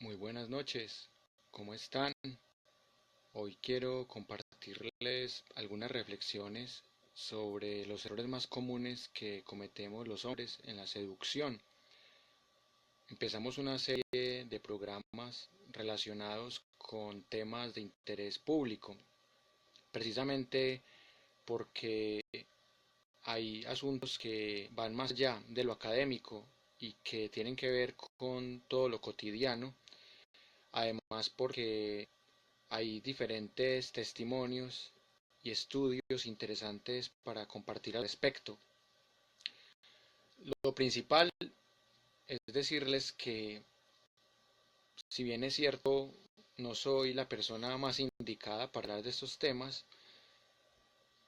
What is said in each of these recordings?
Muy buenas noches, ¿cómo están? Hoy quiero compartirles algunas reflexiones sobre los errores más comunes que cometemos los hombres en la seducción. Empezamos una serie de programas relacionados con temas de interés público, precisamente porque hay asuntos que van más allá de lo académico y que tienen que ver con todo lo cotidiano. Además, porque hay diferentes testimonios y estudios interesantes para compartir al respecto. Lo principal es decirles que, si bien es cierto, no soy la persona más indicada para hablar de estos temas,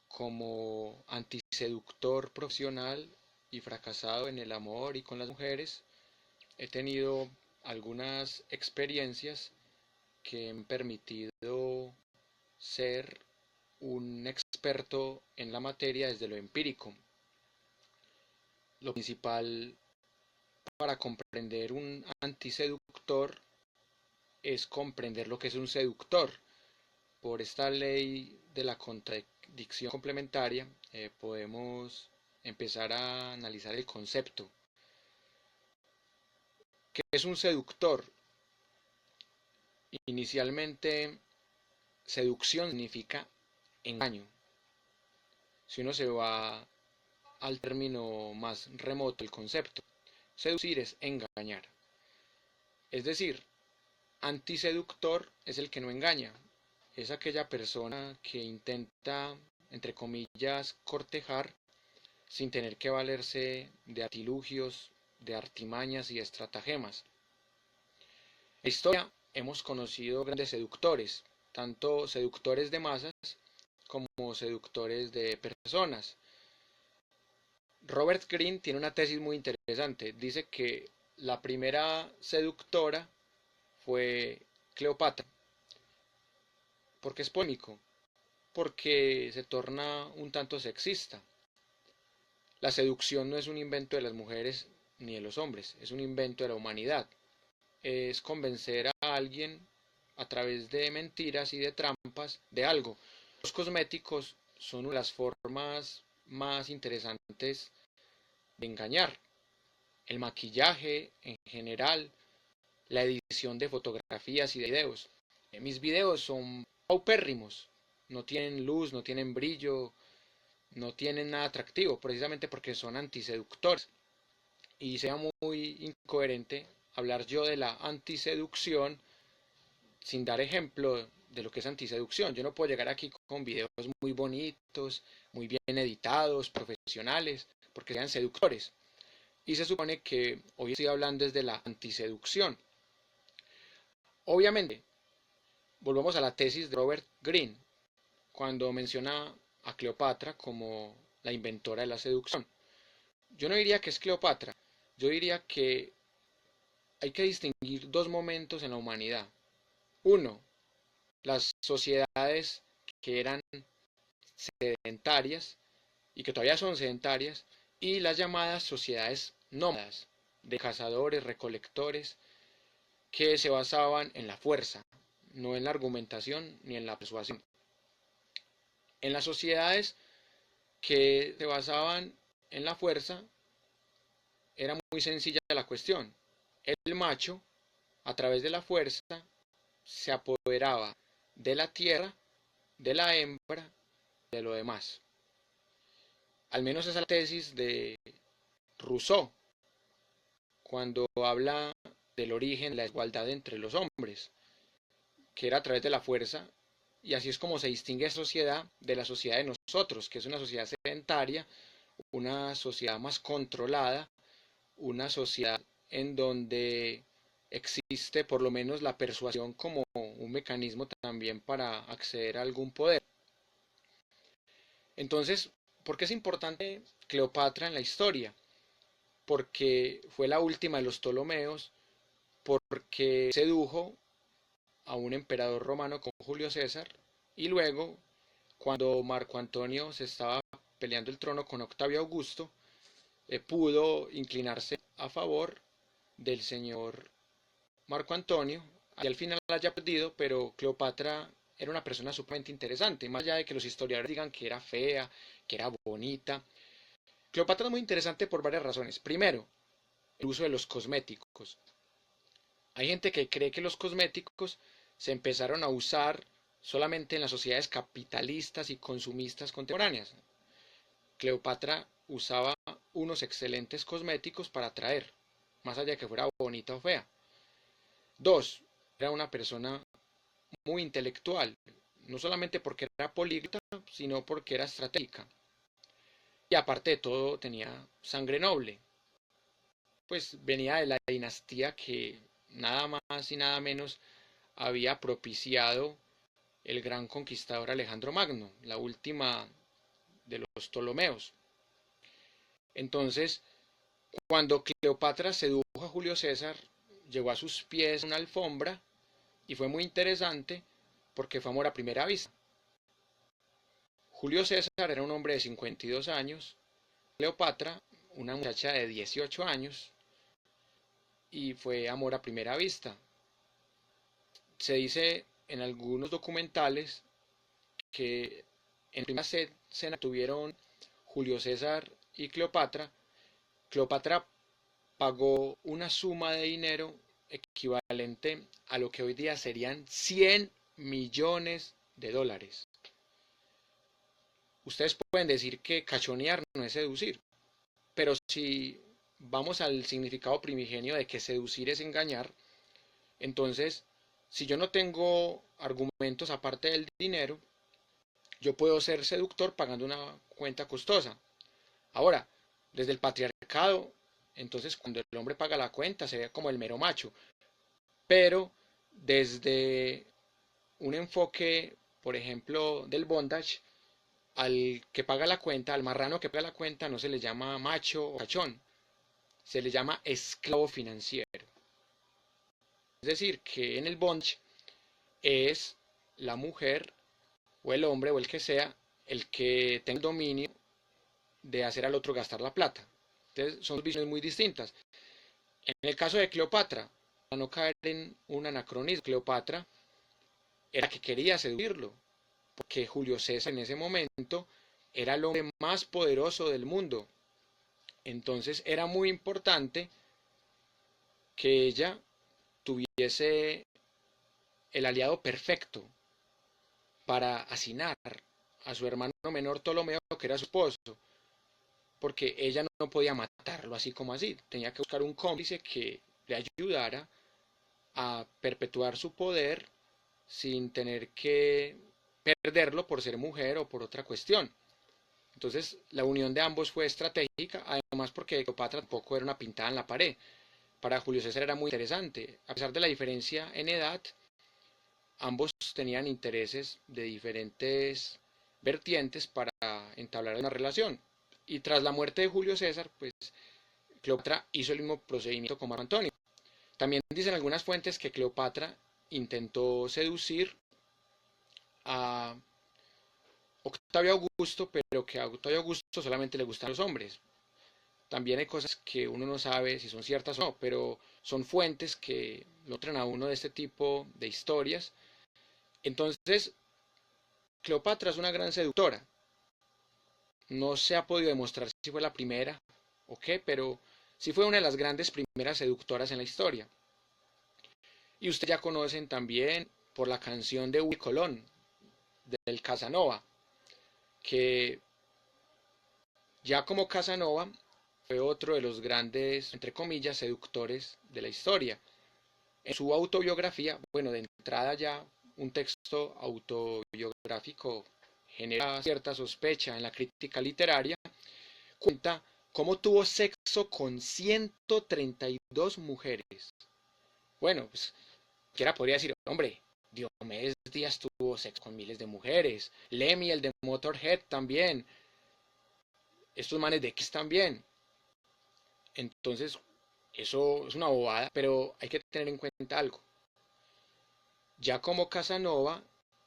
como antiseductor profesional y fracasado en el amor y con las mujeres, he tenido algunas experiencias que me han permitido ser un experto en la materia desde lo empírico. Lo principal para comprender un antiseductor es comprender lo que es un seductor. Por esta ley de la contradicción complementaria podemos empezar a analizar el concepto. ¿Qué es un seductor? Inicialmente, seducción significa engaño. Si uno se va al término más remoto del concepto, seducir es engañar. Es decir, antiseductor es el que no engaña. Es aquella persona que intenta, entre comillas, cortejar sin tener que valerse de artilugios, de artimañas y estratagemas. En la historia hemos conocido grandes seductores, tanto seductores de masas como seductores de personas. Robert Greene tiene una tesis muy interesante. Dice que la primera seductora fue Cleopatra. ¿Por qué es polémico? Porque se torna un tanto sexista. La seducción no es un invento de las mujeres ni de los hombres, es un invento de la humanidad. Es convencer a alguien a través de mentiras y de trampas de algo. Los cosméticos son una de las formas más interesantes de engañar. El maquillaje en general, la edición de fotografías y de videos. Mis videos son paupérrimos, no tienen luz, no tienen brillo, no tienen nada atractivo, precisamente porque son antiseductores. Y sea muy incoherente hablar yo de la antiseducción sin dar ejemplo de lo que es antiseducción. Yo no puedo llegar aquí con videos muy bonitos, muy bien editados, profesionales, porque sean seductores. Y se supone que hoy estoy hablando desde la antiseducción. Obviamente, volvamos a la tesis de Robert Greene, cuando menciona a Cleopatra como la inventora de la seducción. Yo no diría que es Cleopatra, yo diría que hay que distinguir dos momentos en la humanidad. Uno, las sociedades que eran sedentarias y que todavía son sedentarias, y las llamadas sociedades nómadas, de cazadores, recolectores, que se basaban en la fuerza, no en la argumentación ni en la persuasión. En las sociedades que se basaban en la fuerza, era muy sencilla la cuestión. El macho, a través de la fuerza, se apoderaba de la tierra, de la hembra, de lo demás. Al menos esa es la tesis de Rousseau, cuando habla del origen de la igualdad entre los hombres, que era a través de la fuerza, y así es como se distingue esa sociedad de la sociedad de nosotros, que es una sociedad sedentaria, una sociedad más controlada, una sociedad en donde existe por lo menos la persuasión como un mecanismo también para acceder a algún poder. Entonces, ¿por qué es importante Cleopatra en la historia? Porque fue la última de los Ptolomeos, porque sedujo a un emperador romano con Julio César, y luego, cuando Marco Antonio se estaba peleando el trono con Octavio Augusto, pudo inclinarse a favor del señor Marco Antonio, y al final haya perdido, pero Cleopatra era una persona sumamente interesante, más allá de que los historiadores digan que era fea, que era bonita. Cleopatra es muy interesante por varias razones. Primero, el uso de los cosméticos. Hay gente que cree que los cosméticos se empezaron a usar solamente en las sociedades capitalistas y consumistas contemporáneas. Cleopatra usaba unos excelentes cosméticos para atraer, más allá de que fuera bonita o fea. Dos, era una persona muy intelectual, no solamente porque era políglota, sino porque era estratégica. Y aparte de todo, tenía sangre noble, pues venía de la dinastía que nada más y nada menos había propiciado el gran conquistador Alejandro Magno, la última de los Ptolomeos. Entonces, cuando Cleopatra sedujo a Julio César, llegó a sus pies una alfombra y fue muy interesante porque fue amor a primera vista. Julio César era un hombre de 52 años, Cleopatra una muchacha de 18 años y fue amor a primera vista. Se dice en algunos documentales que en primera cena tuvieron Julio César y Cleopatra. Cleopatra pagó una suma de dinero equivalente a lo que hoy día serían 100 millones de dólares. Ustedes pueden decir que cachonear no es seducir, pero si vamos al significado primigenio de que seducir es engañar, entonces, si yo no tengo argumentos aparte del dinero, yo puedo ser seductor pagando una cuenta costosa. Ahora, desde el patriarcado, entonces cuando el hombre paga la cuenta se ve como el mero macho, pero desde un enfoque, por ejemplo, del bondage, al que paga la cuenta, al marrano que paga la cuenta, no se le llama macho o cachón, se le llama esclavo financiero. Es decir, que en el bondage es la mujer o el hombre o el que sea el que tenga el dominio de hacer al otro gastar la plata. Entonces son visiones muy distintas. En el caso de Cleopatra, para no caer en un anacronismo, Cleopatra era que quería seducirlo, porque Julio César en ese momento era el hombre más poderoso del mundo. Entonces era muy importante que ella tuviese el aliado perfecto para asesinar a su hermano menor Ptolomeo, que era su esposo, porque ella no podía matarlo así como así, tenía que buscar un cómplice que le ayudara a perpetuar su poder sin tener que perderlo por ser mujer o por otra cuestión. Entonces la unión de ambos fue estratégica, además porque Cleopatra tampoco era una pintada en la pared. Para Julio César era muy interesante, a pesar de la diferencia en edad, ambos tenían intereses de diferentes vertientes para entablar una relación. Y tras la muerte de Julio César, pues Cleopatra hizo el mismo procedimiento con Marco Antonio. También dicen algunas fuentes que Cleopatra intentó seducir a Octavio Augusto, pero que a Octavio Augusto solamente le gustan los hombres. También hay cosas que uno no sabe si son ciertas o no, pero son fuentes que nutren a uno de este tipo de historias. Entonces, Cleopatra es una gran seductora. No se ha podido demostrar si fue la primera o qué, pero sí fue una de las grandes primeras seductoras en la historia. Y ustedes ya conocen también por la canción de Willy Colón, del Casanova, que ya como Casanova fue otro de los grandes, entre comillas, seductores de la historia. En su autobiografía, bueno, de entrada ya un texto autobiográfico genera cierta sospecha en la crítica literaria, cuenta cómo tuvo sexo con 132 mujeres. Bueno, pues quiera podría decir, hombre, Diomedes Díaz tuvo sexo con miles de mujeres, Lemmy, el de Motorhead también, estos manes de X también. Entonces, eso es una bobada, pero hay que tener en cuenta algo. Ya como Casanova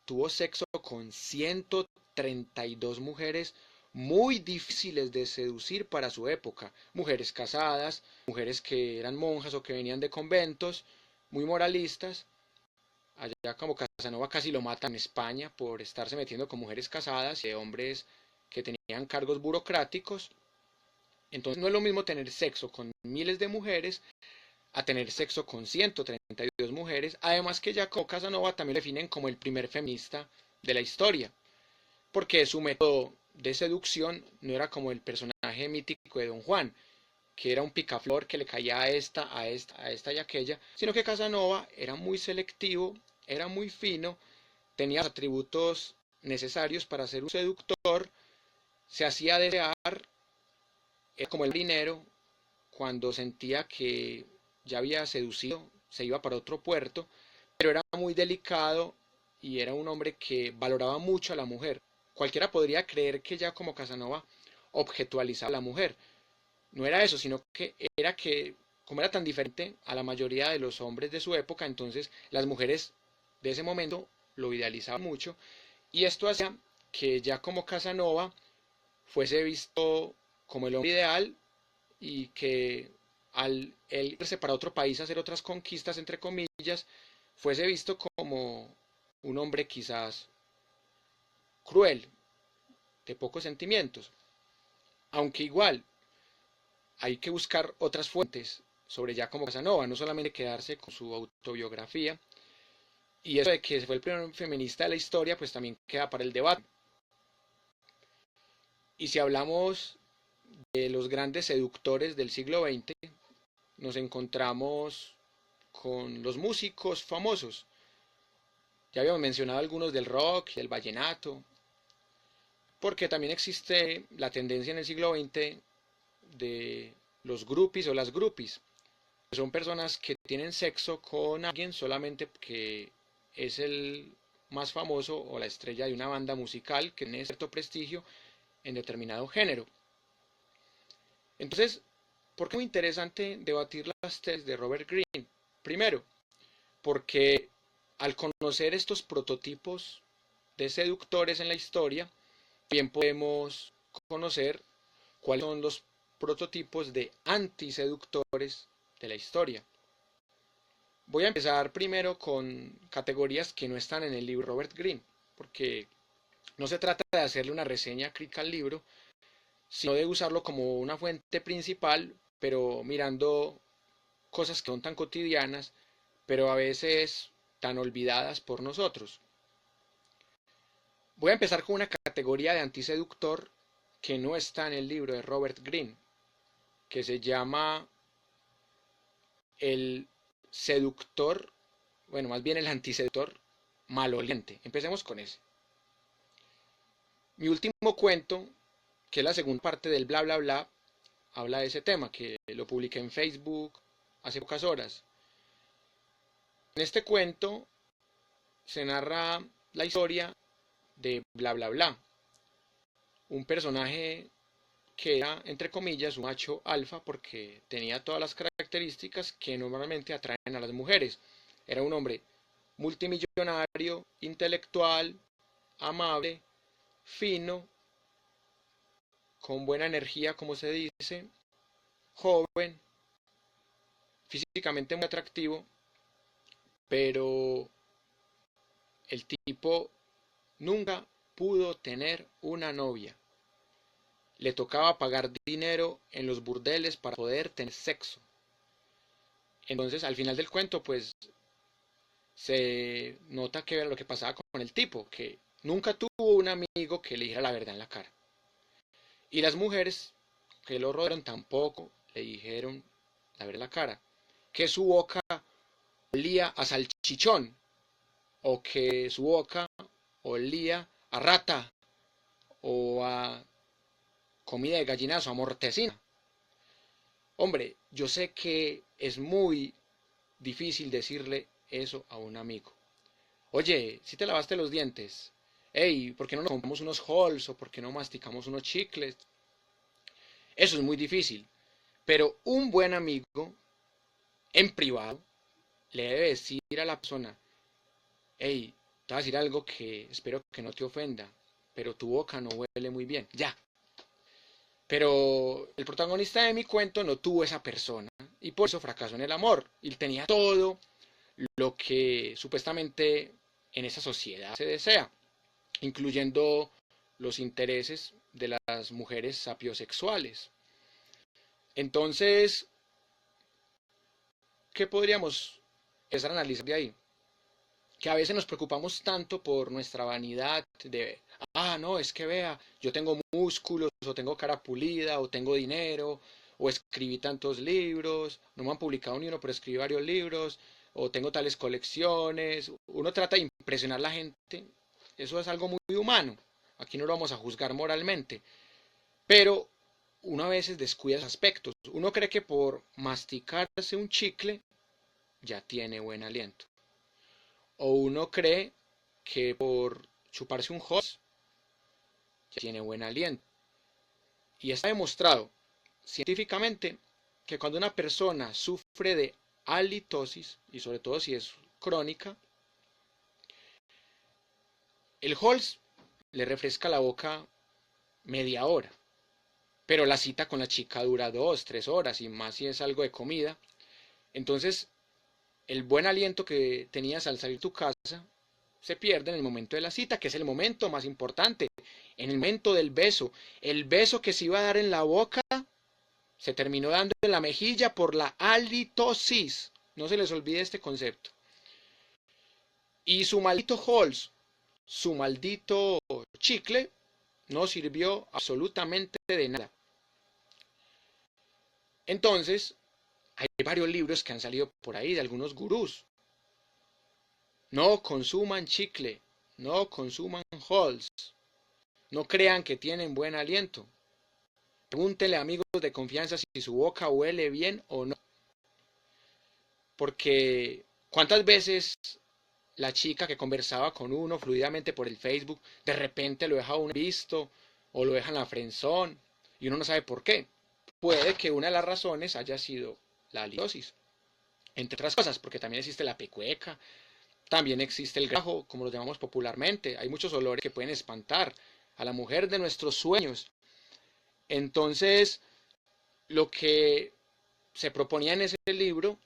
tuvo sexo con 132 mujeres muy difíciles de seducir para su época. Mujeres casadas, mujeres que eran monjas o que venían de conventos, muy moralistas. Allá como Casanova casi lo matan en España por estarse metiendo con mujeres casadas y de hombres que tenían cargos burocráticos. Entonces no es lo mismo tener sexo con miles de mujeres a tener sexo con 132 mujeres. Además que ya como Casanova también lo definen como el primer feminista de la historia, porque su método de seducción no era como el personaje mítico de Don Juan, que era un picaflor que le caía a esta, a esta, a esta y a aquella, sino que Casanova era muy selectivo, era muy fino, tenía los atributos necesarios para ser un seductor, se hacía desear, era como el marinero cuando sentía que ya había seducido, se iba para otro puerto, pero era muy delicado y era un hombre que valoraba mucho a la mujer. Cualquiera podría creer que ya como Casanova objetualizaba a la mujer. No era eso, sino que era que, como era tan diferente a la mayoría de los hombres de su época, entonces las mujeres de ese momento lo idealizaban mucho, y esto hacía que ya como Casanova fuese visto como el hombre ideal y que al él irse para otro país a hacer otras conquistas, entre comillas, fuese visto como un hombre quizás cruel, de pocos sentimientos. Aunque igual hay que buscar otras fuentes sobre Giacomo Casanova, no solamente quedarse con su autobiografía. Y eso de que fue el primer feminista de la historia, pues también queda para el debate. Y si hablamos de los grandes seductores del siglo XX, nos encontramos con los músicos famosos. Ya habíamos mencionado algunos del rock y del vallenato, porque también existe la tendencia en el siglo XX de los groupies o las groupies. Son personas que tienen sexo con alguien solamente porque es el más famoso o la estrella de una banda musical que tiene cierto prestigio en determinado género. Entonces, ¿por qué es muy interesante debatir las tesis de Robert Greene? Primero, porque al conocer estos prototipos de seductores en la historia, bien podemos conocer cuáles son los prototipos de antiseductores de la historia. Voy a empezar primero con categorías que no están en el libro Robert Greene, porque no se trata de hacerle una reseña crítica al libro, sino de usarlo como una fuente principal, pero mirando cosas que son tan cotidianas, pero a veces tan olvidadas por nosotros. Voy a empezar con una categoría de antiseductor que no está en el libro de Robert Greene, que se llama el seductor, bueno, más bien el antiseductor maloliente. Empecemos con ese. Mi último cuento, que es la segunda parte del bla bla bla, habla de ese tema, que lo publiqué en Facebook hace pocas horas. En este cuento se narra la historia de bla bla bla, un personaje que era, entre comillas, un macho alfa porque tenía todas las características que normalmente atraen a las mujeres. Era un hombre multimillonario, intelectual, amable, fino, con buena energía, como se dice, joven, físicamente muy atractivo, pero el tipo nunca pudo tener una novia. Le tocaba pagar dinero en los burdeles para poder tener sexo. Entonces, al final del cuento, pues se nota que era lo que pasaba con el tipo, que nunca tuvo un amigo que le dijera la verdad en la cara. Y las mujeres que lo rodearon tampoco le dijeron la verdad en la cara. Que su boca olía a salchichón, o que su boca olía a rata, o a comida de gallinazo, a mortecina. Hombre, yo sé que es muy difícil decirle eso a un amigo. Oye, si te lavaste los dientes. Hey, ¿por qué no nos compramos unos Halls o por qué no masticamos unos chicles? Eso es muy difícil. Pero un buen amigo, en privado, le debe decir a la persona, hey, te voy a decir algo que espero que no te ofenda, pero tu boca no huele muy bien. Ya. Pero el protagonista de mi cuento no tuvo esa persona y por eso fracasó en el amor. Y tenía todo lo que supuestamente en esa sociedad se desea, incluyendo los intereses de las mujeres sapiosexuales. Entonces, ¿qué podríamos empezar a analizar de ahí? Que a veces nos preocupamos tanto por nuestra vanidad de, no, es que vea, yo tengo músculos, o tengo cara pulida, o tengo dinero, o escribí tantos libros, no me han publicado ni uno, pero escribí varios libros, o tengo tales colecciones. Uno trata de impresionar a la gente, eso es algo muy humano, aquí no lo vamos a juzgar moralmente, pero uno a veces descuida esos aspectos. Uno cree que por masticarse un chicle ya tiene buen aliento. O uno cree que por chuparse un hot ya tiene buen aliento. Y está demostrado científicamente que cuando una persona sufre de halitosis, y sobre todo si es crónica, el Halls le refresca la boca media hora, pero la cita con la chica dura 2, 3 horas, y más si es algo de comida. Entonces, el buen aliento que tenías al salir de tu casa se pierde en el momento de la cita, que es el momento más importante, en el momento del beso. El beso que se iba a dar en la boca se terminó dando en la mejilla por la halitosis. No se les olvide este concepto. Y su maldito Halls, su maldito chicle, no sirvió absolutamente de nada. Entonces, hay varios libros que han salido por ahí de algunos gurús. No consuman chicle, no consuman Halls, no crean que tienen buen aliento. Pregúntenle a amigos de confianza si su boca huele bien o no. Porque ¿cuántas veces la chica que conversaba con uno fluidamente por el Facebook de repente lo deja uno visto o lo deja en la friendzone y uno no sabe por qué? Puede que una de las razones haya sido la halitosis, entre otras cosas, porque también existe la pecueca, también existe el grajo, como lo llamamos popularmente. Hay muchos olores que pueden espantar a la mujer de nuestros sueños. Entonces, lo que se proponía en ese libro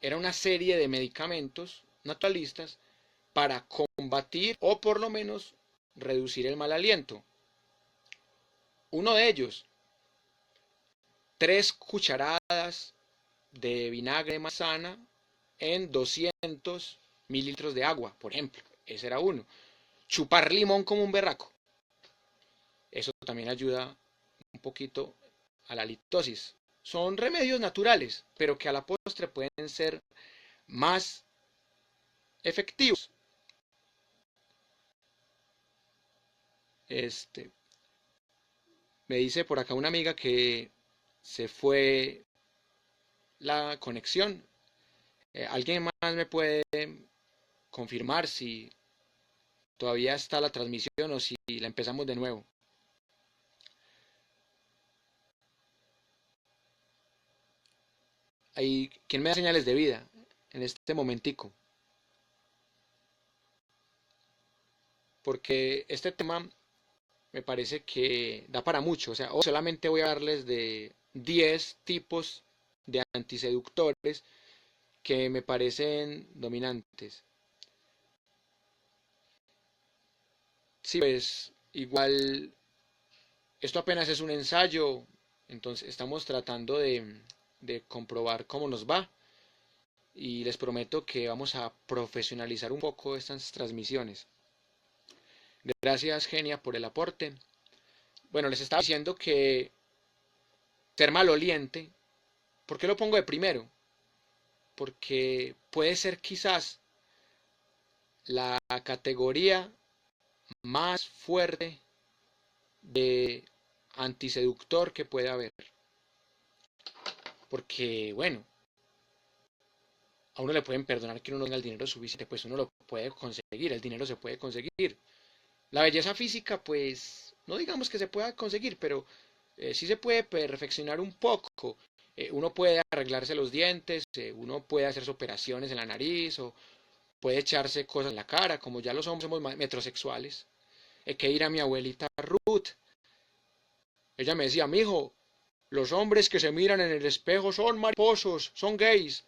era una serie de medicamentos naturalistas para combatir o por lo menos reducir el mal aliento. Uno de ellos, 3 cucharadas de vinagre de manzana en 200 mililitros de agua, por ejemplo. Ese era uno. Chupar limón como un berraco. Eso también ayuda un poquito a la halitosis. Son remedios naturales, pero que a la postre pueden ser más efectivos. Me dice por acá una amiga que se fue la conexión. ¿Alguien más me puede confirmar si todavía está la transmisión o si la empezamos de nuevo? ¿Quién me da señales de vida en este momentico? Porque este tema me parece que da para mucho. O sea, hoy solamente voy a darles de 10 tipos de antiseductores que me parecen dominantes. Sí, pues igual esto apenas es un ensayo, entonces estamos tratando de comprobar cómo nos va, y les prometo que vamos a profesionalizar un poco estas transmisiones. Gracias, Genia, por el aporte. Bueno, les estaba diciendo que ser maloliente, ¿por qué lo pongo de primero? Porque puede ser quizás la categoría más fuerte de antiseductor que puede haber. Porque, bueno, a uno le pueden perdonar que uno no tenga el dinero suficiente, pues uno lo puede conseguir, el dinero se puede conseguir. La belleza física, pues, no digamos que se pueda conseguir, pero sí se puede perfeccionar un poco. Uno puede arreglarse los dientes, uno puede hacerse operaciones en la nariz, o puede echarse cosas en la cara, como ya los hombres somos metrosexuales. Que ir a mi abuelita Ruth. Ella me decía, mijo, los hombres que se miran en el espejo son mariposos, son gays.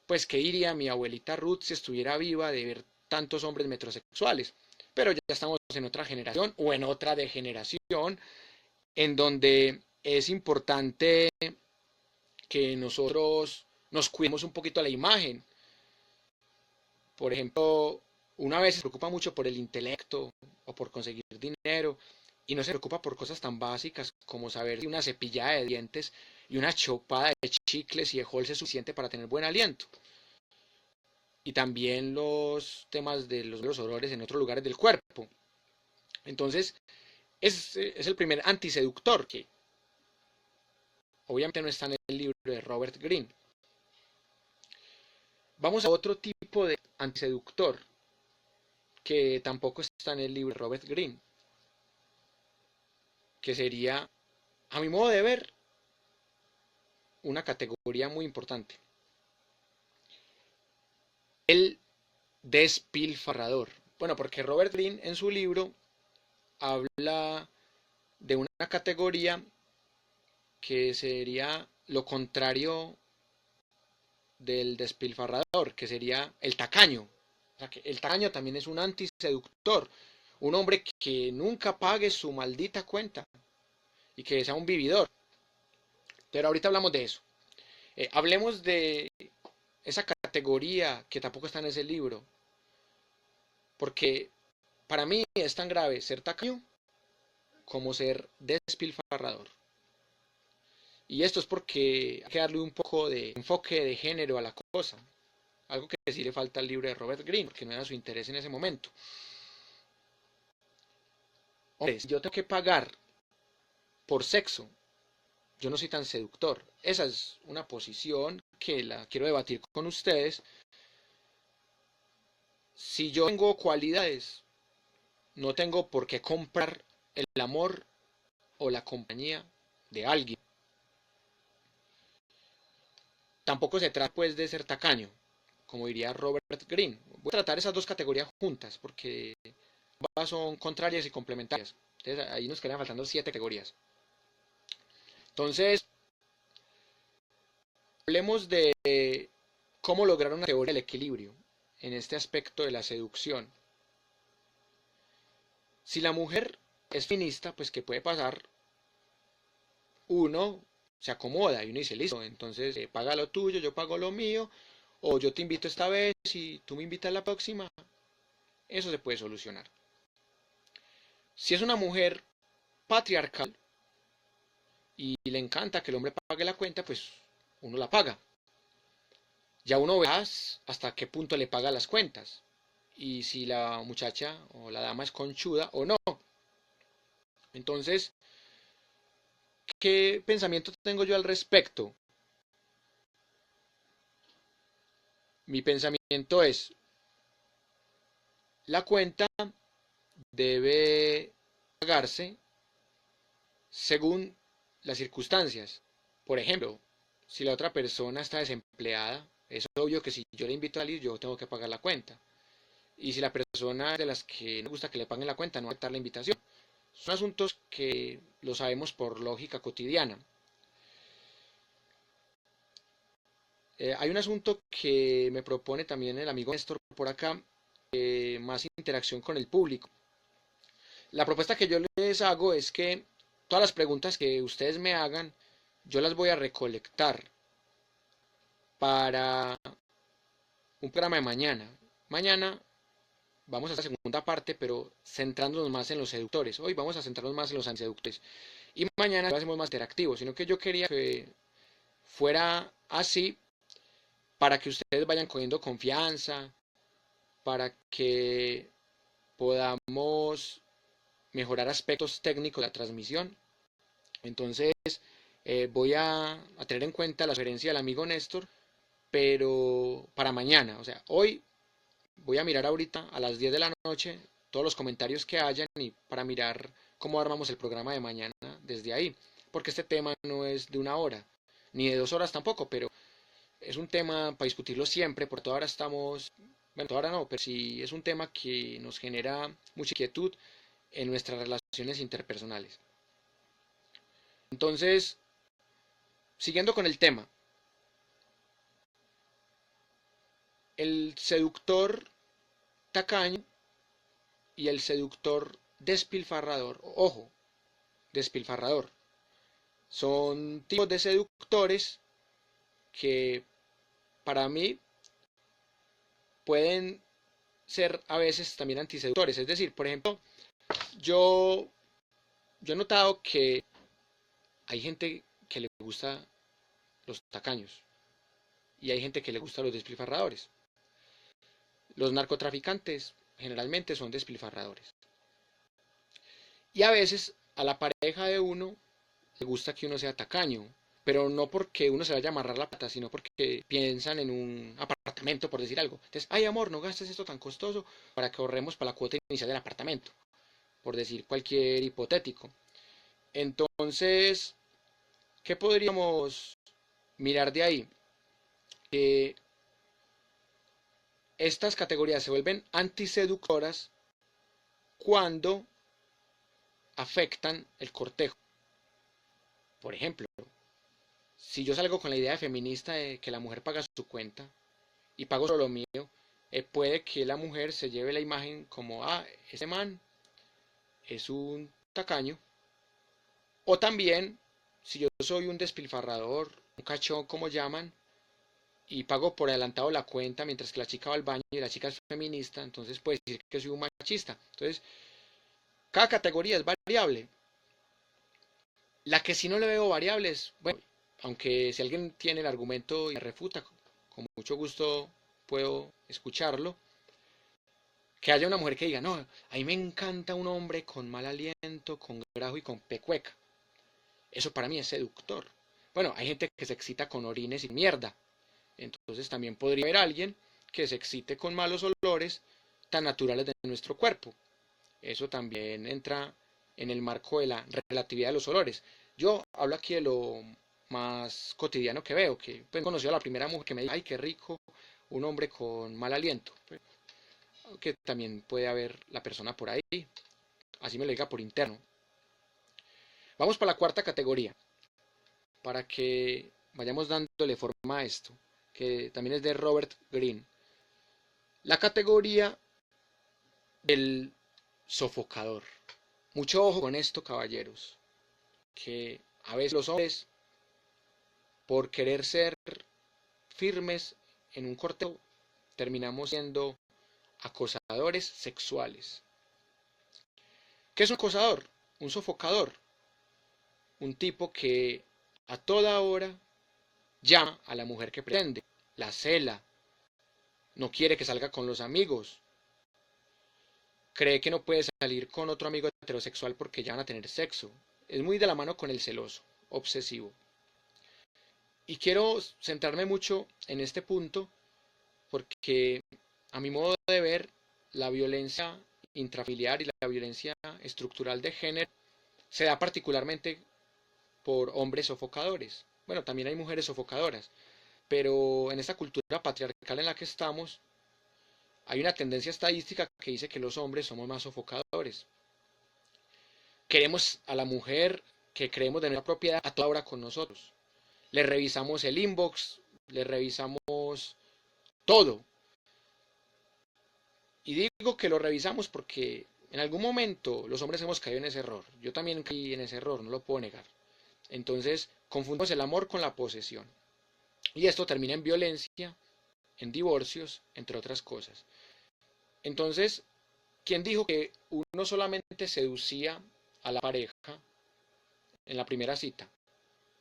pues qué diría mi abuelita Ruth si estuviera viva de ver tantos hombres metrosexuales. Pero ya estamos en otra generación o en otra degeneración en donde es importante que nosotros nos cuidemos un poquito la imagen. Por ejemplo, una vez se preocupa mucho por el intelecto o por conseguir dinero y no se preocupa por cosas tan básicas como saber si una cepillada de dientes y una chopada de chicles y de Halls es suficiente para tener buen aliento. Y también los temas de los olores en otros lugares del cuerpo. Entonces, es el primer antiseductor que obviamente no está en el libro de Robert Greene. Vamos a otro tipo de antiseductor que tampoco está en el libro de Robert Greene, que sería, a mi modo de ver, una categoría muy importante. El despilfarrador. Bueno, porque Robert Greene en su libro habla de una categoría que sería lo contrario del despilfarrador, que sería el tacaño. O sea, que el tacaño también es un antiseductor, un hombre que nunca pague su maldita cuenta y que sea un vividor. Pero ahorita hablamos de eso. Hablemos de esa categoría que tampoco está en ese libro, porque para mí es tan grave ser tacaño como ser despilfarrador. Y esto es porque hay que darle un poco de enfoque de género a la cosa. Algo que sí le falta al libro de Robert Greene, porque no era su interés en ese momento. Hombre, si yo tengo que pagar por sexo, yo no soy tan seductor. Esa es una posición que la quiero debatir con ustedes. Si yo tengo cualidades, no tengo por qué comprar el amor o la compañía de alguien. Tampoco se trata pues de ser tacaño, como diría Robert Greene. Voy a tratar esas dos categorías juntas porque ambas son contrarias y complementarias. Entonces ahí nos quedan faltando 7 categorías. Entonces, hablemos de cómo lograr una teoría del equilibrio en este aspecto de la seducción. Si la mujer es feminista, pues ¿qué puede pasar? Uno se acomoda y uno dice, listo, entonces paga lo tuyo, yo pago lo mío, o yo te invito esta vez y tú me invitas la próxima. Eso se puede solucionar. Si es una mujer patriarcal y le encanta que el hombre pague la cuenta, pues uno la paga. Ya uno verá hasta qué punto le paga las cuentas y si la muchacha o la dama es conchuda o no. Entonces, ¿qué pensamiento tengo yo al respecto? Mi pensamiento es, la cuenta debe pagarse según las circunstancias. Por ejemplo, si la otra persona está desempleada, es obvio que si yo le invito a salir, yo tengo que pagar la cuenta. Y si la persona es de las que no gusta que le paguen la cuenta, no va a aceptar la invitación. Son asuntos que lo sabemos por lógica cotidiana. Hay un asunto que me propone también el amigo Néstor por acá, más interacción con el público. La propuesta que yo les hago es que todas las preguntas que ustedes me hagan, yo las voy a recolectar para un programa de mañana. Mañana vamos a esta segunda parte, pero centrándonos más en los seductores. Hoy vamos a centrarnos más en los antiseductores. Y mañana lo hacemos más interactivo, sino que yo quería que fuera así para que ustedes vayan cogiendo confianza, para que podamos mejorar aspectos técnicos de la transmisión. Entonces, voy a tener en cuenta la sugerencia del amigo Néstor, pero para mañana, o sea, hoy voy a mirar ahorita a las 10 de la noche todos los comentarios que hayan y para mirar cómo armamos el programa de mañana desde ahí, porque este tema no es de una hora, ni de 2 horas tampoco, pero es un tema para discutirlo siempre, porque ahora estamos, bueno, ahora no, pero sí es un tema que nos genera mucha inquietud en nuestras relaciones interpersonales. Entonces, siguiendo con el tema, el seductor tacaño y el seductor despilfarrador. Ojo, despilfarrador. Son tipos de seductores que para mí pueden ser a veces también antiseductores. Es decir, por ejemplo, yo, yo he notado que hay gente que le gusta los tacaños y hay gente que le gusta los despilfarradores. Los narcotraficantes generalmente son despilfarradores. Y a veces a la pareja de uno le gusta que uno sea tacaño, pero no porque uno se vaya a amarrar la plata, sino porque piensan en un apartamento, por decir algo. Entonces, ay amor, no gastes esto tan costoso para que ahorremos para la cuota inicial del apartamento, por decir cualquier hipotético. Entonces, ¿qué podríamos mirar de ahí? Que estas categorías se vuelven antiseductoras cuando afectan el cortejo. Por ejemplo, si yo salgo con la idea feminista de que la mujer paga su cuenta y pago solo lo mío, puede que la mujer se lleve la imagen como, ese man es un tacaño. O también, si yo soy un despilfarrador, un cachón como llaman, y pago por adelantado la cuenta mientras que la chica va al baño y la chica es feminista, entonces puede decir que soy un machista. Entonces, cada categoría es variable. La que sí no le veo variable es, bueno, aunque si alguien tiene el argumento y me refuta, con mucho gusto puedo escucharlo, que haya una mujer que diga, no, a mí me encanta un hombre con mal aliento, con grajo y con pecueca. Eso para mí es seductor. Bueno, hay gente que se excita con orines y mierda. Entonces también podría haber alguien que se excite con malos olores tan naturales de nuestro cuerpo. Eso también entra en el marco de la relatividad de los olores. Yo hablo aquí de lo más cotidiano que veo, que pues, he conocido a la primera mujer que me dice, ay, qué rico, un hombre con mal aliento. Que también puede haber la persona por ahí, así me lo diga por interno. Vamos para la cuarta categoría, para que vayamos dándole forma a esto, que también es de Robert Greene. La categoría del sofocador. Mucho ojo con esto, caballeros, que a veces los hombres, por querer ser firmes en un cortejo, terminamos siendo acosadores sexuales. ¿Qué es un acosador? Un sofocador. Un tipo que a toda hora llama a la mujer que pretende, la cela, no quiere que salga con los amigos, cree que no puede salir con otro amigo heterosexual porque ya van a tener sexo. Es muy de la mano con el celoso, obsesivo. Y quiero centrarme mucho en este punto porque a mi modo de ver la violencia intrafamiliar y la violencia estructural de género se da particularmente por hombres sofocadores. Bueno, también hay mujeres sofocadoras, pero en esta cultura patriarcal en la que estamos hay una tendencia estadística que dice que los hombres somos más sofocadores. Queremos a la mujer que creemos de nuestra propiedad a toda hora con nosotros. Le revisamos el inbox, le revisamos todo. Y digo que lo revisamos porque en algún momento los hombres hemos caído en ese error. Yo también caí en ese error, no lo puedo negar. Entonces confundimos el amor con la posesión. Y esto termina en violencia, en divorcios, entre otras cosas. Entonces, ¿quién dijo que uno solamente seducía a la pareja en la primera cita?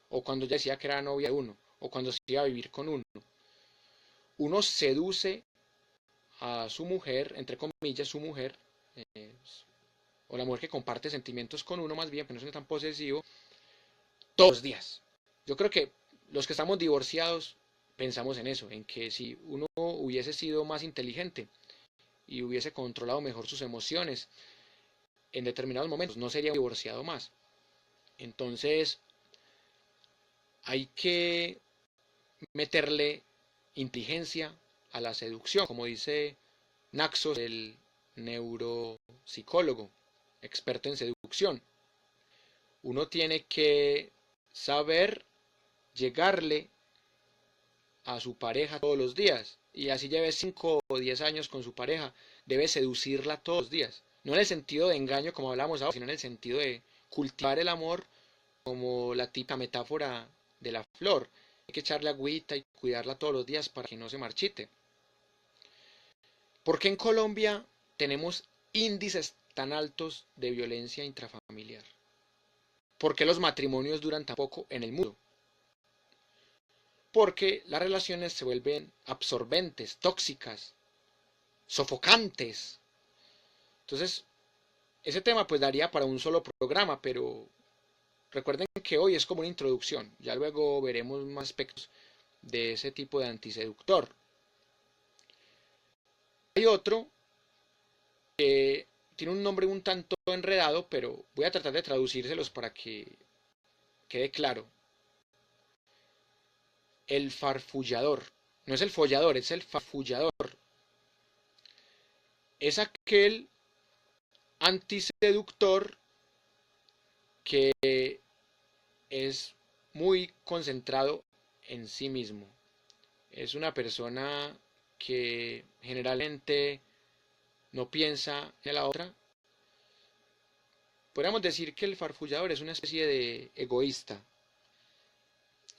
O cuando ya decía que era novia de uno, o cuando se iba a vivir con uno. Uno seduce a su mujer, entre comillas, su mujer, eh, o la mujer que comparte sentimientos con uno más bien, que no es tan posesivo, todos los días. Yo creo que los que estamos divorciados pensamos en eso, en que si uno hubiese sido más inteligente y hubiese controlado mejor sus emociones en determinados momentos, no sería un divorciado más. Entonces, hay que meterle inteligencia a la seducción, como dice Naxos, el neuropsicólogo, experto en seducción. Uno tiene que saber llegarle a su pareja todos los días, y así lleve 5 o 10 años con su pareja, debe seducirla todos los días. No en el sentido de engaño como hablamos ahora, sino en el sentido de cultivar el amor como la típica metáfora de la flor. Hay que echarle agüita y cuidarla todos los días para que no se marchite. ¿Por qué en Colombia tenemos índices tan altos de violencia intrafamiliar? ¿Por qué los matrimonios duran tan poco en el mundo? Porque las relaciones se vuelven absorbentes, tóxicas, sofocantes. Entonces, ese tema pues daría para un solo programa, pero recuerden que hoy es como una introducción. Ya luego veremos más aspectos de ese tipo de antiseductor. Hay otro que tiene un nombre un tanto enredado, pero voy a tratar de traducírselos para que quede claro. El farfullador. No es el follador, es el farfullador. Es aquel antiseductor que es muy concentrado en sí mismo. Es una persona que generalmente no piensa en la otra. Podríamos decir que el farfullador es una especie de egoísta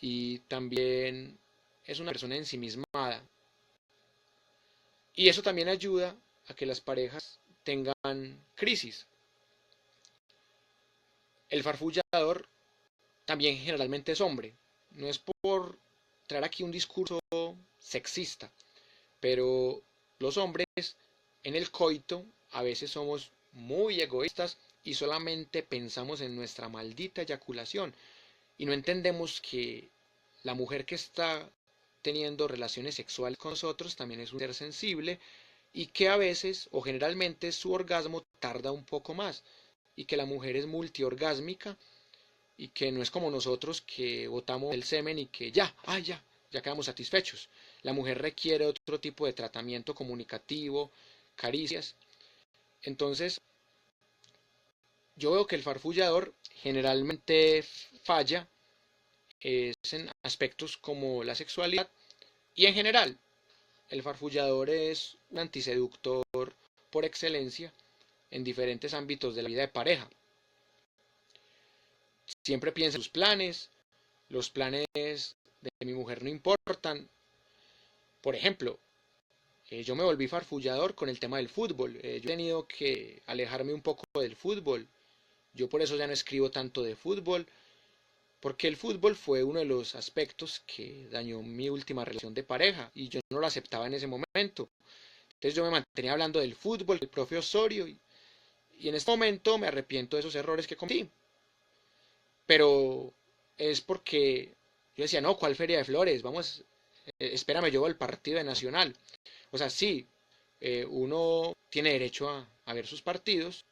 y también es una persona ensimismada. Y eso también ayuda a que las parejas tengan crisis. El farfullador también generalmente es hombre. No es por traer aquí un discurso sexista, pero los hombres en el coito a veces somos muy egoístas y solamente pensamos en nuestra maldita eyaculación y no entendemos que la mujer que está teniendo relaciones sexuales con nosotros también es un ser sensible y que a veces o generalmente su orgasmo tarda un poco más y que la mujer es multiorgásmica y que no es como nosotros que botamos el semen y que ya, ya quedamos satisfechos. La mujer requiere otro tipo de tratamiento comunicativo, caricias. Entonces, yo veo que el farfullador generalmente falla es en aspectos como la sexualidad y en general el farfullador es un antiseductor por excelencia en diferentes ámbitos de la vida de pareja. Siempre piensa en sus planes, los planes de mi mujer no importan. Por ejemplo, yo me volví farfullador con el tema del fútbol. Yo he tenido que alejarme un poco del fútbol. Yo por eso ya no escribo tanto de fútbol, porque el fútbol fue uno de los aspectos que dañó mi última relación de pareja y yo no lo aceptaba en ese momento. Entonces yo me mantenía hablando del fútbol, del profe Osorio y en este momento me arrepiento de esos errores que cometí. Pero es porque yo decía, no, ¿cuál feria de flores? Vamos, espérame, yo voy al partido de Nacional. O sea, sí, uno tiene derecho a ver sus partidos,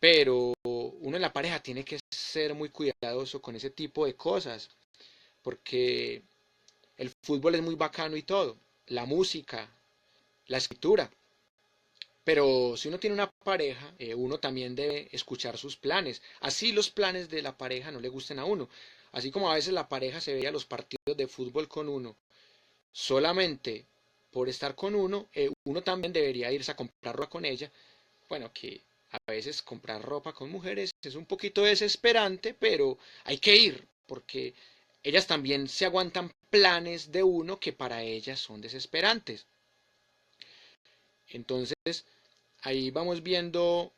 pero uno en la pareja tiene que ser muy cuidadoso con ese tipo de cosas, porque el fútbol es muy bacano y todo, la música, la escritura, pero si uno tiene una pareja, uno también debe escuchar sus planes, así los planes de la pareja no le gusten a uno, así como a veces la pareja se veía los partidos de fútbol con uno, solamente por estar con uno, uno también debería irse a comprar ropa con ella, bueno, que a veces comprar ropa con mujeres es un poquito desesperante, pero hay que ir, porque ellas también se aguantan planes de uno que para ellas son desesperantes. Entonces, ahí vamos viendo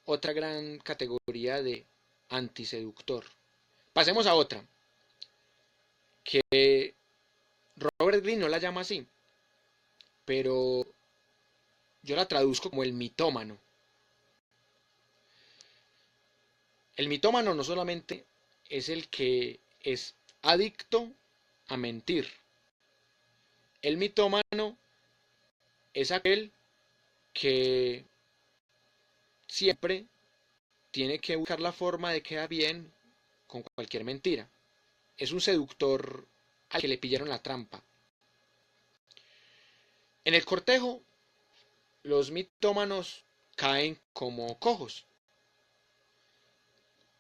otra gran categoría de antiseductor. Pasemos a otra, que Robert Greene no la llama así, pero yo la traduzco como el mitómano. El mitómano no solamente es el que es adicto a mentir. El mitómano es aquel que siempre tiene que buscar la forma de quedar bien con cualquier mentira. Es un seductor al que le pillaron la trampa. En el cortejo, los mitómanos caen como cojos.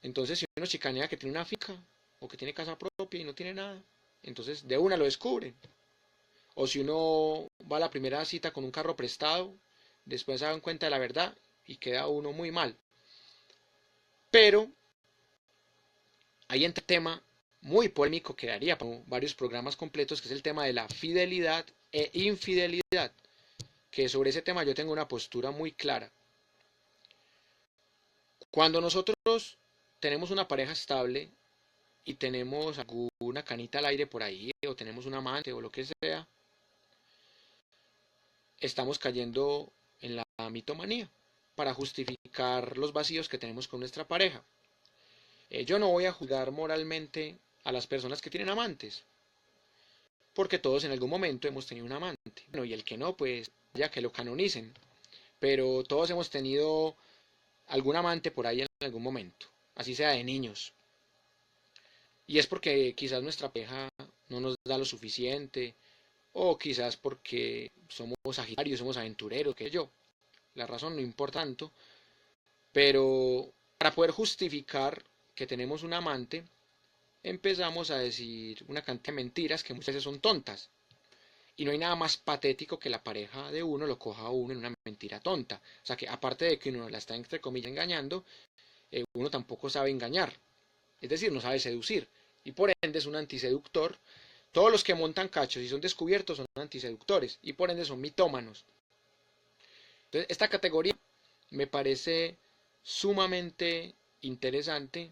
Entonces, si uno chicanea que tiene una finca o que tiene casa propia y no tiene nada, entonces de una lo descubre. O si uno va a la primera cita con un carro prestado, después se dan cuenta de la verdad y queda uno muy mal. Pero hay un tema muy polémico que daría para varios programas completos, que es el tema de la fidelidad e infidelidad, que sobre ese tema yo tengo una postura muy clara. Cuando nosotros tenemos una pareja estable y tenemos alguna canita al aire por ahí, o tenemos un amante o lo que sea, estamos cayendo en la mitomanía para justificar los vacíos que tenemos con nuestra pareja. Yo no voy a juzgar moralmente a las personas que tienen amantes, porque todos en algún momento hemos tenido un amante. Bueno, y el que no, pues ya que lo canonicen. Pero todos hemos tenido algún amante por ahí en algún momento, así sea de niños. Y es porque quizás nuestra pareja no nos da lo suficiente, o quizás porque somos sagitarios, somos aventureros, que yo. La razón no importa tanto, pero para poder justificar que tenemos un amante, empezamos a decir una cantidad de mentiras que muchas veces son tontas. Y no hay nada más patético que la pareja de uno lo coja a uno en una mentira tonta. O sea que aparte de que uno la está entre comillas engañando, uno tampoco sabe engañar. Es decir, no sabe seducir. Y por ende es un antiseductor. Todos los que montan cachos y son descubiertos son antiseductores. Y por ende son mitómanos. Entonces esta categoría me parece sumamente interesante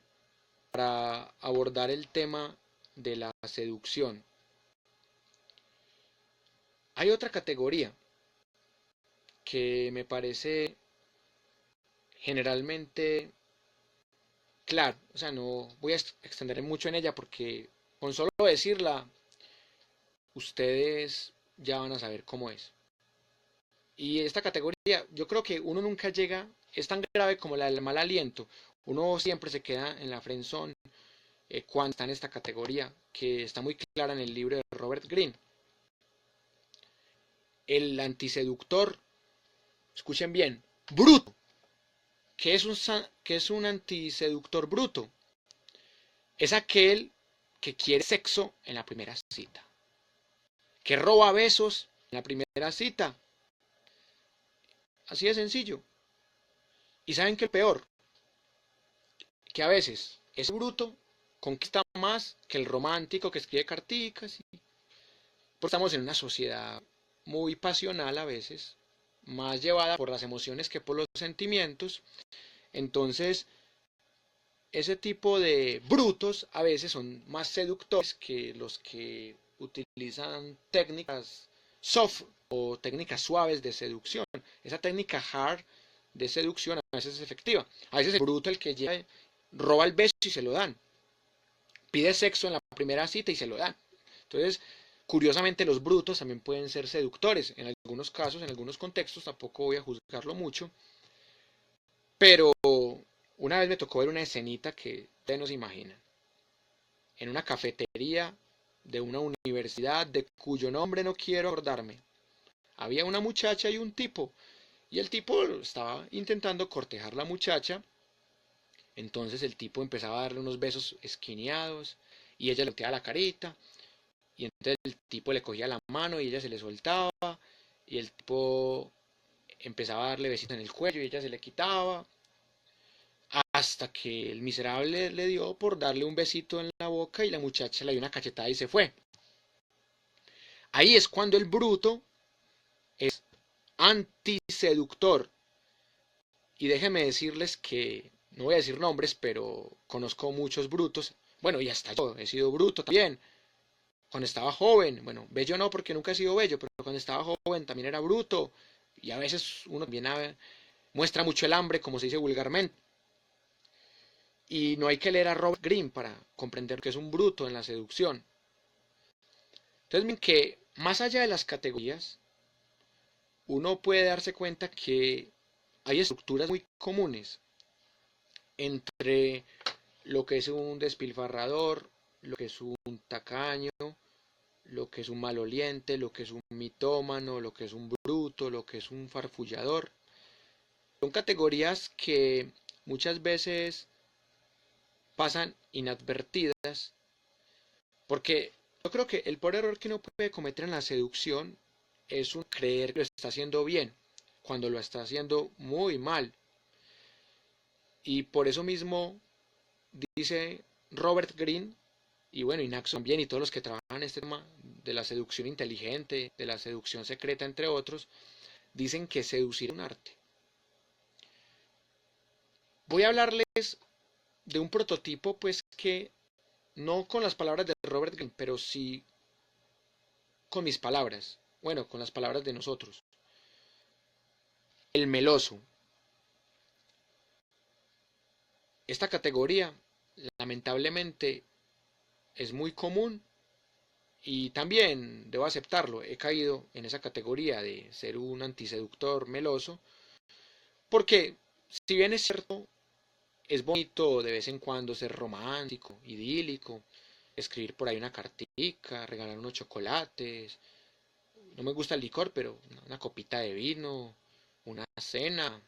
para abordar el tema de la seducción. Hay otra categoría que me parece generalmente claro, o sea, no voy a extender mucho en ella porque con solo decirla, ustedes ya van a saber cómo es. Y esta categoría, yo creo que uno nunca llega, es tan grave como la del mal aliento. Uno siempre se queda en la friendzone cuando está en esta categoría, que está muy clara en el libro de Robert Greene. El antiseductor, escuchen bien, bruto. ¿Qué es un antiseductor bruto? Es aquel que quiere sexo en la primera cita, que roba besos en la primera cita. Así de sencillo. Y saben que el peor, que a veces ese bruto conquista más que el romántico que escribe carticas. Porque estamos en una sociedad muy pasional a veces, más llevada por las emociones que por los sentimientos. Entonces, ese tipo de brutos a veces son más seductores que los que utilizan técnicas soft o técnicas suaves de seducción. Esa técnica hard de seducción a veces es efectiva. A veces es bruto el que llega, roba el beso y se lo dan. Pide sexo en la primera cita y se lo dan. Entonces, curiosamente los brutos también pueden ser seductores. En algunos casos, en algunos contextos, tampoco voy a juzgarlo mucho. Pero una vez me tocó ver una escenita que ustedes no se imaginan. En una cafetería de una universidad de cuyo nombre no quiero acordarme. Había una muchacha y un tipo. Y el tipo estaba intentando cortejar a la muchacha. Entonces el tipo empezaba a darle unos besos esquineados y ella le volteaba la carita. Y entonces el tipo le cogía la mano y ella se le soltaba. Y el tipo empezaba a darle besitos en el cuello y ella se le quitaba. Hasta que el miserable le dio por darle un besito en la boca y la muchacha le dio una cachetada y se fue. Ahí es cuando el bruto es antiseductor. Y déjenme decirles que, no voy a decir nombres, pero conozco muchos brutos. Bueno, y hasta yo he sido bruto también. Cuando estaba joven, bueno, bello no porque nunca he sido bello, pero cuando estaba joven también era bruto. Y a veces uno también muestra mucho el hambre, como se dice vulgarmente. Y no hay que leer a Robert Greene para comprender que es un bruto en la seducción. Entonces, miren que más allá de las categorías, uno puede darse cuenta que hay estructuras muy comunes entre lo que es un despilfarrador, lo que es un tacaño, lo que es un maloliente, lo que es un mitómano, lo que es un bruto, lo que es un farfullador. Son categorías que muchas veces pasan inadvertidas porque Yo creo que el peor error que uno puede cometer en la seducción es un creer que lo está haciendo bien, cuando lo está haciendo muy mal. Y por eso mismo dice Robert Greene, y bueno, y Naxos también, y todos los que trabajan en este tema de la seducción inteligente, de la seducción secreta, entre otros, dicen que seducir es un arte. Voy a hablarles de un prototipo, pues que no con las palabras de Robert Greene, pero sí con mis palabras, bueno, con las palabras de nosotros. El meloso. Esta categoría, lamentablemente, es muy común y también debo aceptarlo, he caído en esa categoría de ser un antiseductor meloso, porque si bien es cierto, es bonito de vez en cuando ser romántico, idílico, escribir por ahí una cartica, regalar unos chocolates, no me gusta el licor, pero una copita de vino, una cena,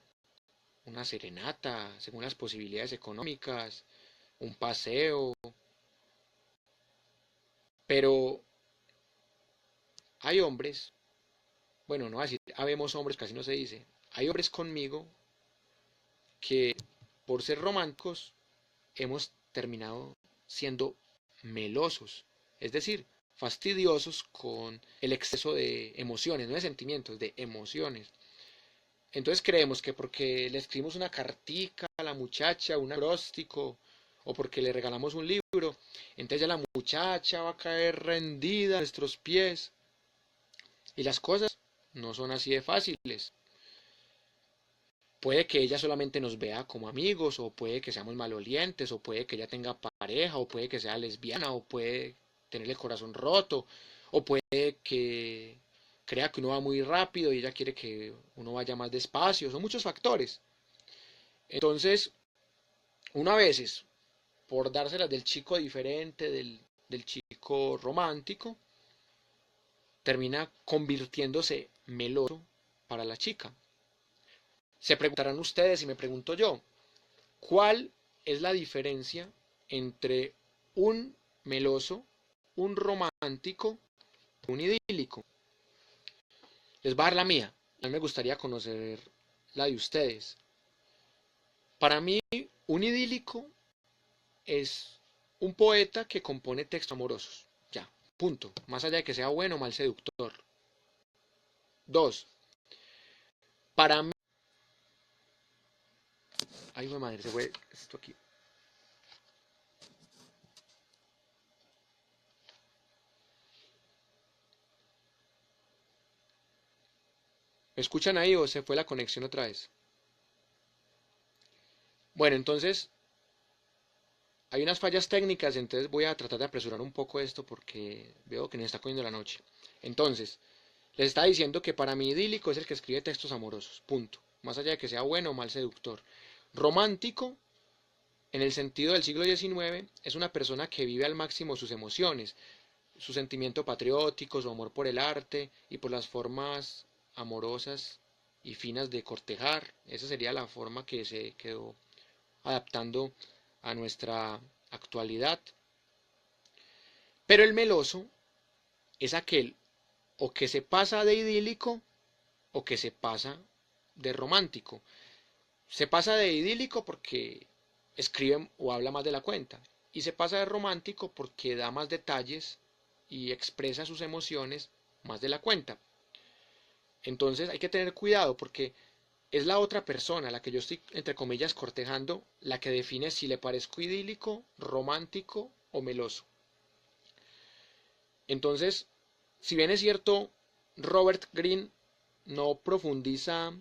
una serenata, según las posibilidades económicas, un paseo, pero hay hombres, bueno, no así, habemos hombres, casi no se dice, hay hombres conmigo que por ser románticos hemos terminado siendo melosos, es decir, fastidiosos con el exceso de emociones, no de sentimientos, de emociones. Entonces creemos que porque le escribimos una cartica a la muchacha, un acróstico, o porque le regalamos un libro, entonces ya la muchacha va a caer rendida a nuestros pies. Y las cosas no son así de fáciles. Puede que ella solamente nos vea como amigos, o puede que seamos malolientes, o puede que ella tenga pareja, o puede que sea lesbiana, o puede tener el corazón roto, o puede que crea que uno va muy rápido y ella quiere que uno vaya más despacio. Son muchos factores. Entonces, uno a veces, por dárselas del chico diferente, del chico romántico, termina convirtiéndose meloso para la chica. Se preguntarán ustedes y me pregunto yo, ¿cuál es la diferencia entre un meloso, un romántico, un idílico? Les voy a dar la mía. A mí me gustaría conocer la de ustedes. Para mí, un idílico es un poeta que compone textos amorosos. Ya, punto. Más allá de que sea bueno o mal seductor. Dos, para mí... Ay, mi madre, se fue esto aquí. ¿Me escuchan ahí o se fue la conexión otra vez? Bueno, entonces hay unas fallas técnicas, entonces voy a tratar de apresurar un poco esto porque veo que me está cogiendo la noche. Entonces, les está diciendo que para mí idílico es el que escribe textos amorosos, punto. Más allá de que sea bueno o mal seductor. Romántico, en el sentido del siglo XIX, es una persona que vive al máximo sus emociones, su sentimiento patriótico, su amor por el arte y por las formas amorosas y finas de cortejar. Esa sería la forma que se quedó adaptando a nuestra actualidad. Pero el meloso es aquel o que se pasa de idílico o que se pasa de romántico. Se pasa de idílico porque escribe o habla más de la cuenta y se pasa de romántico porque da más detalles y expresa sus emociones más de la cuenta. Entonces hay que tener cuidado porque es la otra persona, la que yo estoy, entre comillas, cortejando, la que define si le parezco idílico, romántico o meloso. Entonces, si bien es cierto, Robert Greene no profundiza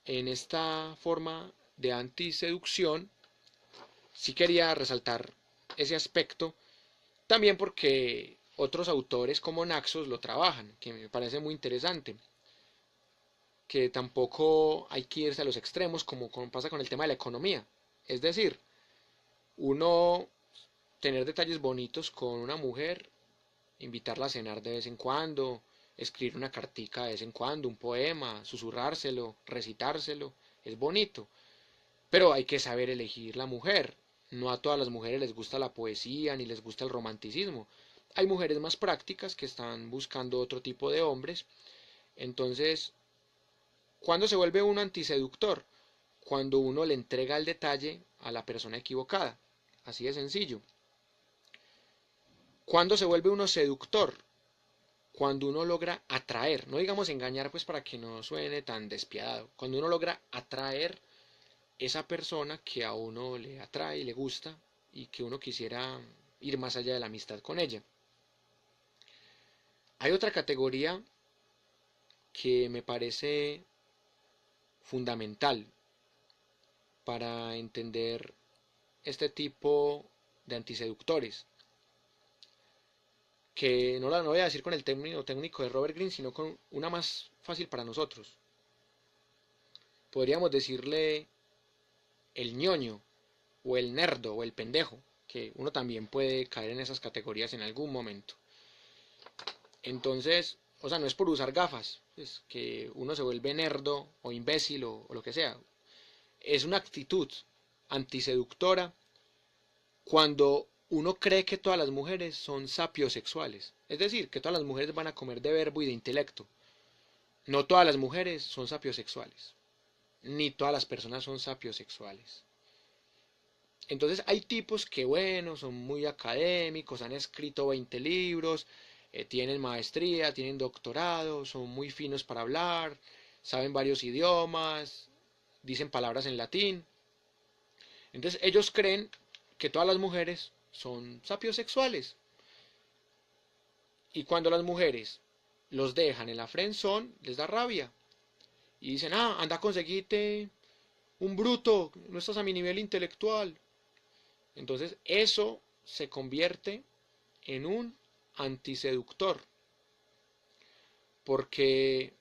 en esta forma de antiseducción, sí quería resaltar ese aspecto, también porque otros autores como Naxos lo trabajan, que me parece muy interesante, que tampoco hay que irse a los extremos como pasa con el tema de la economía. Es decir, uno tener detalles bonitos con una mujer, invitarla a cenar de vez en cuando, escribir una cartica de vez en cuando, un poema, susurrárselo, recitárselo, es bonito. Pero hay que saber elegir la mujer. No a todas las mujeres les gusta la poesía ni les gusta el romanticismo. hay mujeres más prácticas que están buscando otro tipo de hombres. Entonces, ¿cuándo se vuelve uno antiseductor? Cuando uno le entrega el detalle a la persona equivocada. Así de sencillo. ¿Cuándo se vuelve uno seductor? Cuando uno logra atraer, no digamos engañar pues para que no suene tan despiadado, cuando uno logra atraer esa persona que a uno le atrae y le gusta y que uno quisiera ir más allá de la amistad con ella. Hay otra categoría que me parece fundamental para entender este tipo de antiseductores, que no la no voy a decir con el término técnico de Robert Greene, sino con una más fácil para nosotros. Podríamos decirle el ñoño, o el nerdo, o el pendejo, que uno también puede caer en esas categorías en algún momento. Entonces, o sea, no es por usar gafas, es que uno se vuelve nerdo o imbécil o lo que sea. Es una actitud antiseductora cuando uno cree que todas las mujeres son sapiosexuales. Es decir, que todas las mujeres van a comer de verbo y de intelecto. No todas las mujeres son sapiosexuales. Ni todas las personas son sapiosexuales. Entonces hay tipos que, bueno, son muy académicos, han escrito 20 libros, tienen maestría, tienen doctorado, son muy finos para hablar, saben varios idiomas, dicen palabras en latín. Entonces ellos creen que todas las mujeres son sapiosexuales. Y cuando las mujeres los dejan en la friendzone, les da rabia. Y dicen, ah, anda a conseguirte un bruto, no estás a mi nivel intelectual. Entonces eso se convierte en un antiseductor. Porque